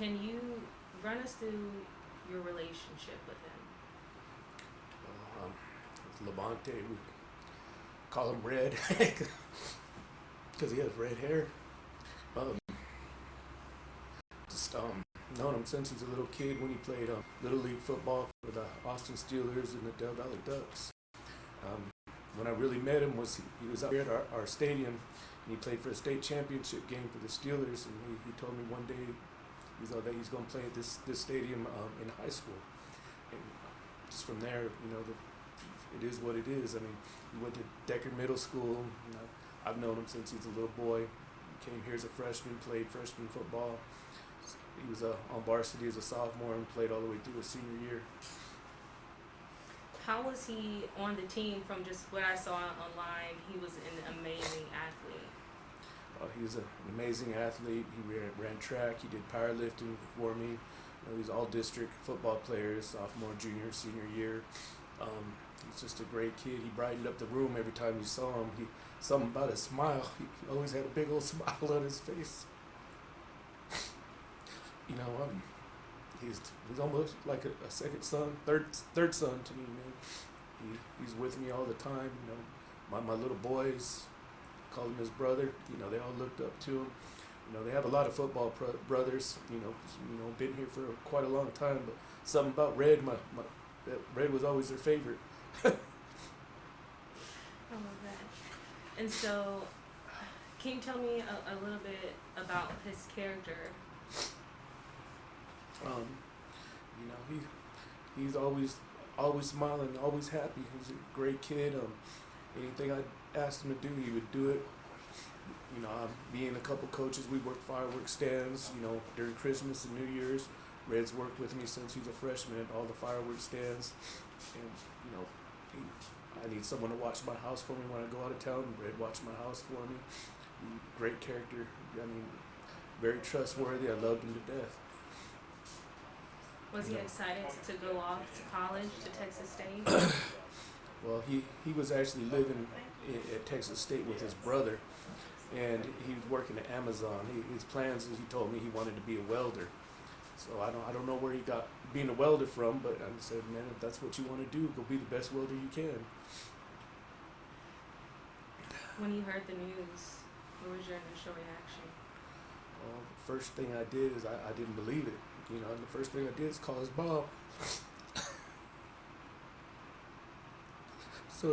Can you run us through your relationship with him? Lavonte, we call him Red because he has red hair. Um, just known him since he was a little kid when he played Little League football for the Austin Steelers and the Del Valley Ducks. When I really met him he was out here at our stadium, and he played for a state championship game for the Steelers, and he told me one day that he's going to play at this stadium in high school. And just from there, it is what it is. I mean, he went to Decker Middle School. I've known him since he's a little boy. He came here as a freshman, played freshman football. He was on varsity as a sophomore and played all the way through his senior year. How was he on the team? From just what I saw online, he was an amazing athlete. He was an amazing athlete. He ran track. He did powerlifting for me. He was all district football players, sophomore, junior, senior year. He's just a great kid. He brightened up the room every time you saw him. Something about his smile. He always had a big old smile on his face. He's almost like a second son, third son to me, man. He's with me all the time. My little boys call him his brother. They all looked up to him. They have a lot of football brothers. Been here for quite a long time. But something about Red, Red was always their favorite. I love that. And so, can you tell me a little bit about his character? He's always smiling, always happy. He's a great kid. Anything I asked him to do, he would do it. Me and a couple coaches, we worked fireworks stands, during Christmas and New Year's. Red's worked with me since he's a freshman at all the fireworks stands. And, I need someone to watch my house for me when I go out of town. Red watched my house for me. Great character. Very trustworthy. I loved him to death. Was he excited to go off to college, to Texas State? Well, he was actually living at Texas State with his brother, and he was working at Amazon. His plans, he told me, he wanted to be a welder. So I don't know where he got being a welder from, but I said, man, if that's what you want to do, go be the best welder you can. When you heard the news, what was your initial reaction? Well, the first thing I did is I didn't believe it. And the first thing I did is call his mom. So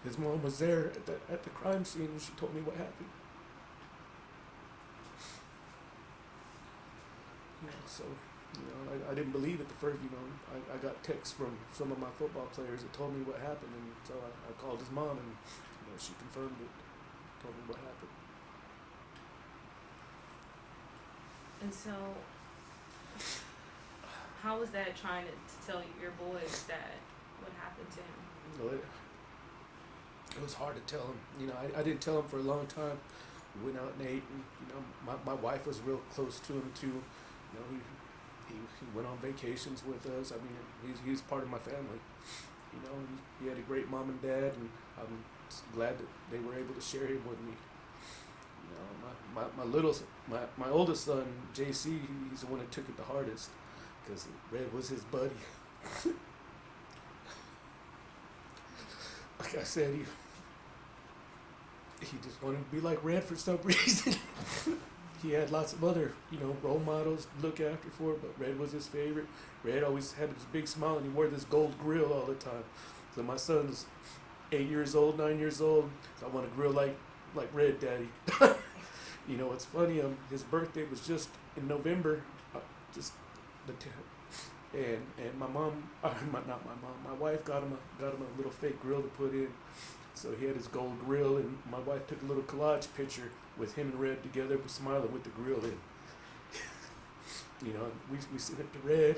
his mom was there at the crime scene, and she told me what happened. So I didn't believe it the first. I got texts from some of my football players that told me what happened, and so I called his mom, and she confirmed it, told me what happened. And so, how was that trying to tell your boys that what happened to him? Well, it was hard to tell him. I didn't tell him for a long time. We went out and ate, and my wife was real close to him too. He went on vacations with us. I mean, he's part of my family. He had a great mom and dad, and I'm glad that they were able to share him with me. My oldest son, JC, he's the one that took it the hardest, because Red was his buddy. Like I said, he just wanted to be like Red for some reason. He had lots of other, role models to look after for, but Red was his favorite. Red always had this big smile, and he wore this gold grill all the time. So my son's 9 years old, so I want to grill like Red, Daddy. It's funny. His birthday was just in November, and my mom, not my mom, my wife got him a little fake grill to put in. So he had his gold grill, and my wife took a little collage picture with him and Red together, smiling with the grill in. We sent it to Red.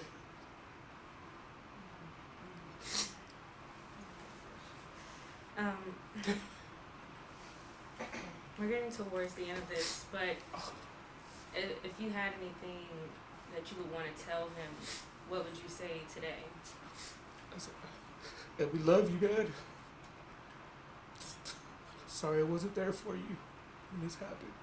We're getting towards the end of this, but if you had anything that you would want to tell him, what would you say today? That we love you, Dad. Sorry I wasn't there for you when this happened.